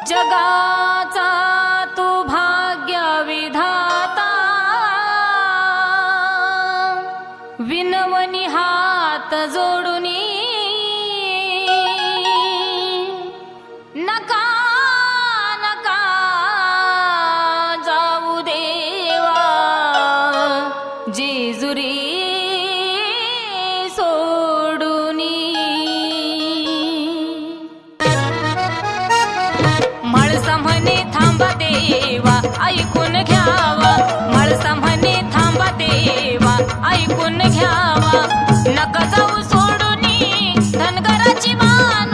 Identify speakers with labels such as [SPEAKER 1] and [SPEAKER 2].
[SPEAKER 1] जगाचा तू भाग्य विधाता, विनवनी हात जोडुनी नका नका जाऊ देवा जेजुरी सोडुनी। मळसा म्हणे थांबा देवा ऐकून घ्यावा, मळसा म्हणे थांबा देवा ऐकून घ्यावा, नका जाऊ सोडुनी धनगराची मान